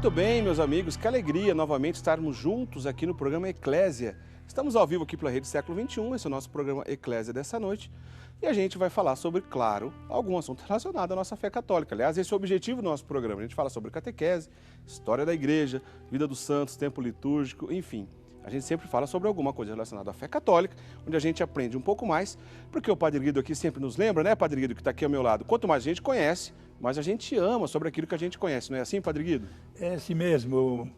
Muito bem, meus amigos, que alegria novamente estarmos juntos aqui no programa Eclésia. Estamos ao vivo aqui pela Rede Século XXI, esse é o nosso programa Eclésia dessa noite. E a gente vai falar sobre, claro, algum assunto relacionado à nossa fé católica. Aliás, esse é o objetivo do nosso programa. A gente fala sobre catequese, história da igreja, vida dos santos, tempo litúrgico, enfim. A gente sempre fala sobre alguma coisa relacionada à fé católica, onde a gente aprende um pouco mais, porque o Padre Guido aqui sempre nos lembra, né, Padre Guido, que está aqui ao meu lado. Quanto mais a gente conhece, mais a gente ama sobre aquilo que a gente conhece. Não é assim, Padre Guido? É assim mesmo.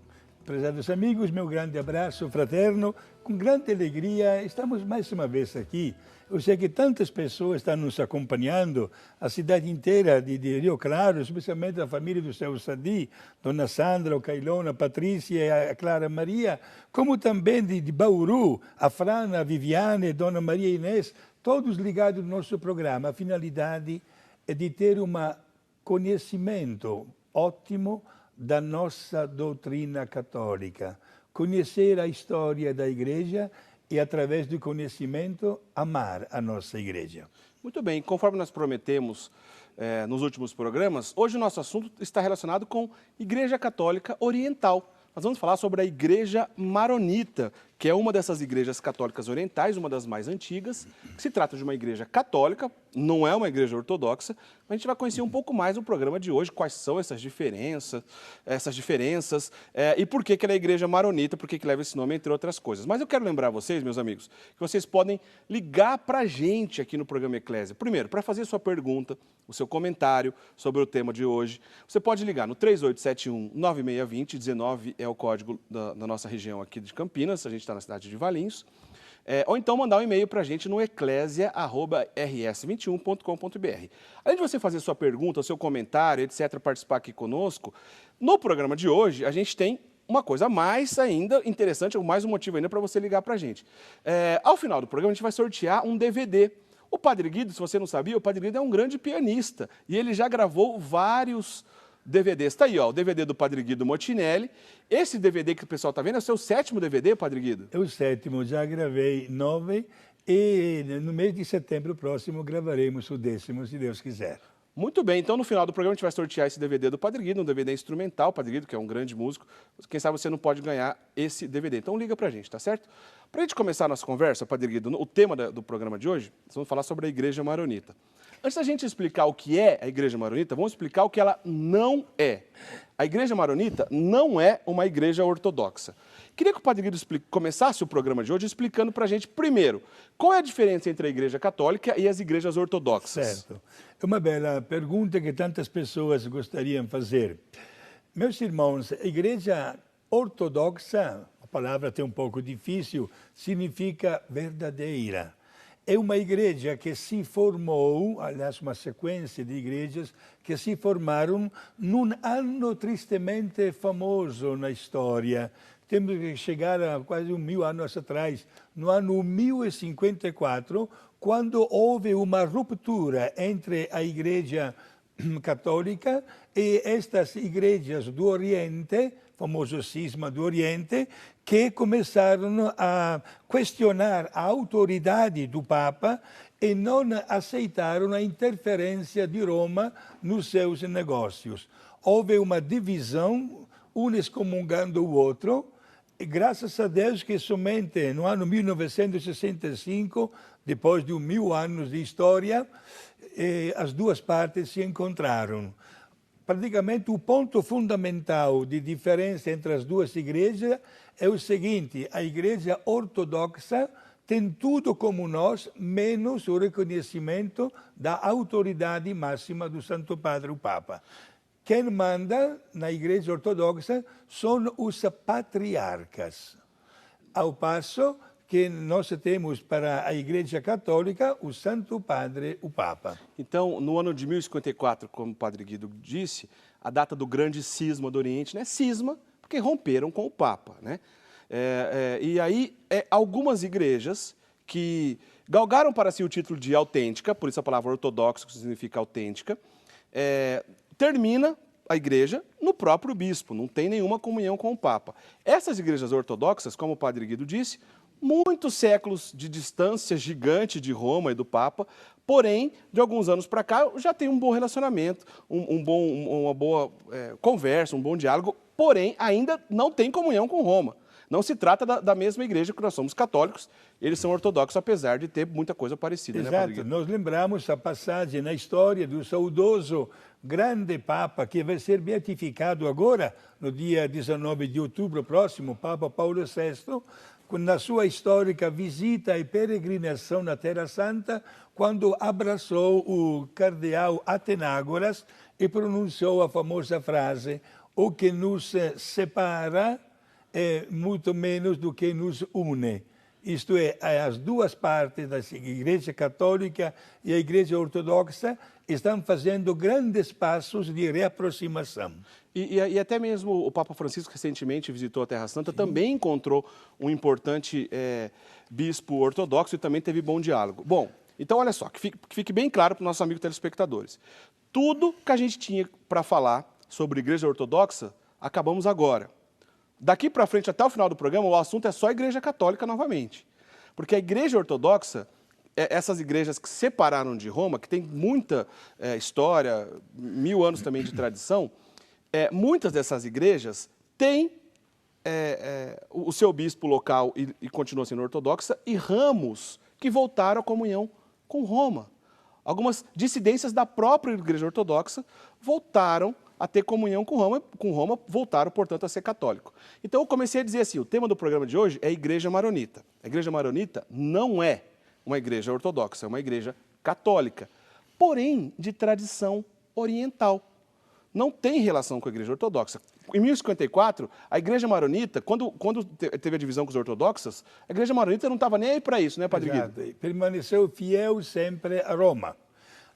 Prezados amigos, meu grande abraço fraterno. Com grande alegria, estamos mais uma vez aqui. Eu sei que tantas pessoas estão nos acompanhando, a cidade inteira de Rio Claro, especialmente a família do seu Sadi, Dona Sandra, o Cailona, a Patrícia e a Clara Maria, como também de Bauru, a Frana, a Viviane, Dona Maria Inês, todos ligados ao nosso programa. A finalidade é de ter um conhecimento ótimo da nossa doutrina católica, conhecer a história da Igreja e, através do conhecimento, amar a nossa Igreja. Muito bem, conforme nós prometemos nos últimos programas, hoje o nosso assunto está relacionado com Igreja Católica Oriental. Nós vamos falar sobre a Igreja Maronita, que é uma dessas igrejas católicas orientais, uma das mais antigas, que se trata de uma igreja católica, não é uma igreja ortodoxa, mas a gente vai conhecer um pouco mais no programa de hoje, quais são essas diferenças e por que ela é a Igreja Maronita, por que leva esse nome, entre outras coisas. Mas eu quero lembrar vocês, meus amigos, que vocês podem ligar para a gente aqui no programa Eclésia. Primeiro, para fazer sua pergunta, o seu comentário sobre o tema de hoje, você pode ligar no 3871-9620, 19 é o código da nossa região aqui de Campinas, a gente está na cidade de Valinhos, ou então mandar um e-mail para a gente no eclesia@rs21.com.br. Além de você fazer sua pergunta, seu comentário, etc., participar aqui conosco, no programa de hoje a gente tem uma coisa mais ainda interessante, ou mais um motivo ainda para você ligar para a gente. Ao final do programa a gente vai sortear um DVD. O Padre Guido, se você não sabia, o Padre Guido é um grande pianista e ele já gravou vários DVDs. Está aí, ó, o DVD do Padre Guido Motinelli. Esse DVD que o pessoal está vendo é o seu 7º DVD, Padre Guido? É o 7º, já gravei 9 e no mês de setembro próximo gravaremos o 10º, se Deus quiser. Muito bem, então no final do programa a gente vai sortear esse DVD do Padre Guido, um DVD instrumental, o Padre Guido, que é um grande músico. Quem sabe você não pode ganhar esse DVD. Então liga pra gente, tá certo? Pra gente começar a nossa conversa, Padre Guido, o tema do programa de hoje, nós vamos falar sobre a Igreja Maronita. Antes da gente explicar o que é a Igreja Maronita, vamos explicar o que ela não é. A Igreja Maronita não é uma igreja ortodoxa. Queria que o Padre Guido começasse o programa de hoje explicando para a gente, primeiro, qual é a diferença entre a Igreja Católica e as igrejas ortodoxas? Certo. É uma bela pergunta que tantas pessoas gostariam de fazer. Meus irmãos, a Igreja Ortodoxa, a palavra tem um pouco difícil, significa verdadeira. É uma igreja que se formou, aliás, uma sequência de igrejas que se formaram num ano tristemente famoso na história. Temos que chegar a quase 1000 anos atrás, no ano 1054, quando houve uma ruptura entre a Igreja Católica e estas igrejas do Oriente, famoso cisma do Oriente, que começaram a questionar a autoridade do Papa e não aceitaram a interferência de Roma nos seus negócios. Houve uma divisão, um excomungando o outro, e graças a Deus que somente no ano 1965, depois de 1000 anos de história, as duas partes se encontraram. Praticamente o ponto fundamental de diferença entre as duas igrejas é o seguinte: a Igreja Ortodoxa tem tudo como nós, menos o reconhecimento da autoridade máxima do Santo Padre, o Papa. Quem manda na Igreja Ortodoxa são os patriarcas, ao passo que nós temos para a Igreja Católica o Santo Padre, o Papa. Então, no ano de 1054, como o Padre Guido disse, a data do grande cisma do Oriente, né? Cisma, porque romperam com o Papa, né? E aí, algumas igrejas que galgaram para si o título de autêntica, por isso a palavra ortodoxa, que significa autêntica, termina a igreja no próprio bispo, não tem nenhuma comunhão com o Papa. Essas igrejas ortodoxas, como o Padre Guido disse, muitos séculos de distância gigante de Roma e do Papa, porém, de alguns anos para cá, já tem um bom relacionamento, uma boa conversa, um bom diálogo, porém ainda não tem comunhão com Roma. Não se trata da mesma igreja que nós somos católicos, eles são ortodoxos, apesar de ter muita coisa parecida, Exato. né, Padre Guido? Nós lembramos a passagem na história do saudoso grande Papa, que vai ser beatificado agora, no dia 19 de outubro próximo, Papa Paulo VI, na sua histórica visita e peregrinação na Terra Santa, quando abraçou o cardeal Atenágoras e pronunciou a famosa frase: o que nos separa é muito menos do que nos une. Isto é, as duas partes da Igreja Católica e a Igreja Ortodoxa estão fazendo grandes passos de reaproximação. E até mesmo o Papa Francisco recentemente visitou a Terra Santa, também encontrou um importante bispo ortodoxo e também teve bom diálogo. Bom, então olha só, que fique bem claro para os nossos amigos telespectadores. Tudo que a gente tinha para falar sobre a Igreja Ortodoxa, acabamos agora. Daqui para frente, até o final do programa, o assunto é só a Igreja Católica novamente. Porque a Igreja Ortodoxa, essas igrejas que se separaram de Roma, que tem muita história, 1000 anos também de tradição, muitas dessas igrejas têm o seu bispo local e continua sendo ortodoxa, e ramos que voltaram à comunhão com Roma. Algumas dissidências da própria Igreja Ortodoxa voltaram a ter comunhão com Roma, voltaram, portanto, a ser católico. Então, eu comecei a dizer assim, o tema do programa de hoje é a Igreja Maronita. A Igreja Maronita não é uma igreja ortodoxa, é uma igreja católica, porém de tradição oriental. Não tem relação com a Igreja Ortodoxa. Em 1054, a Igreja Maronita, quando teve a divisão com os ortodoxos, a Igreja Maronita não estava nem aí para isso, né, Padre Guido? Permaneceu fiel sempre a Roma.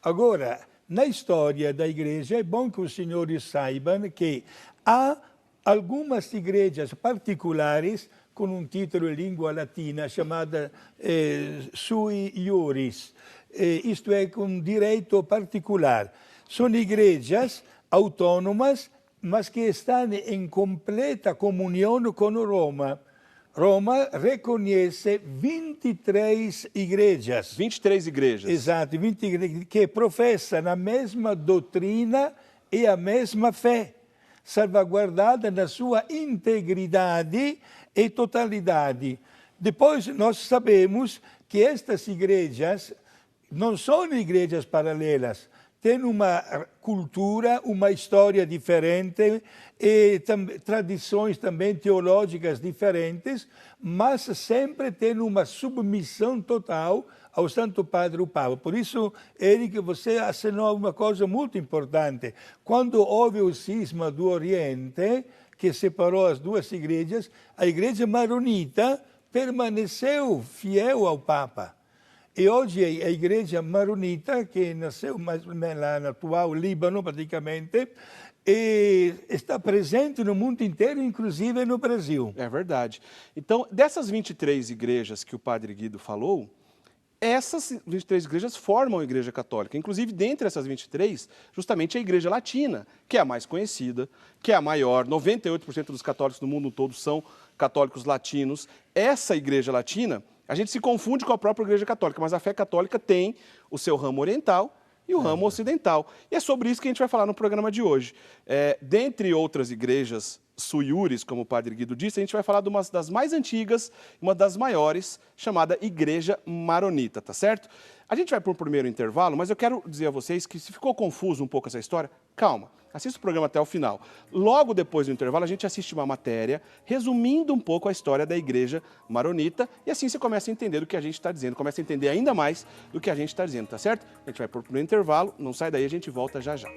Agora, na história da igreja, é bom que os senhores saibam que há algumas igrejas particulares com um título em língua latina chamada sui iuris, isto é, com direito particular. São igrejas autônomas, mas que estão em completa comunhão com Roma. Roma reconhece 23 igrejas. 23 igrejas. Exato, 20 igrejas que professam a mesma doutrina e a mesma fé, salvaguardada na sua integridade e totalidade. Depois, nós sabemos que estas igrejas não são igrejas paralelas, têm uma cultura, uma história diferente e tradições também teológicas diferentes, mas sempre têm uma submissão total ao Santo Padre o Papa. Por isso, Eric, você assinou uma coisa muito importante. Quando houve o cisma do Oriente, que separou as duas igrejas, a Igreja Maronita permaneceu fiel ao Papa. E hoje a Igreja Maronita, que nasceu mais no atual Líbano, praticamente, está presente no mundo inteiro, inclusive no Brasil. É verdade. Então, dessas 23 igrejas que o Padre Guido falou, essas 23 igrejas formam a Igreja Católica. Inclusive, dentre essas 23, justamente a Igreja Latina, que é a mais conhecida, que é a maior. 98% dos católicos do mundo todo são católicos latinos. Essa Igreja Latina, a gente se confunde com a própria Igreja Católica, mas a fé católica tem o seu ramo oriental e o ramo ocidental. E é sobre isso que a gente vai falar no programa de hoje. Dentre outras igrejas sui iuris, como o Padre Guido disse, a gente vai falar de uma das mais antigas, uma das maiores, chamada Igreja Maronita, tá certo? A gente vai para o primeiro intervalo, mas eu quero dizer a vocês que se ficou confuso um pouco essa história, calma, assista o programa até o final. Logo depois do intervalo, a gente assiste uma matéria resumindo um pouco a história da Igreja Maronita e assim você começa a entender o que a gente está dizendo, começa a entender ainda mais do que a gente está dizendo, tá certo? A gente vai para o primeiro intervalo, não sai daí, a gente volta já já.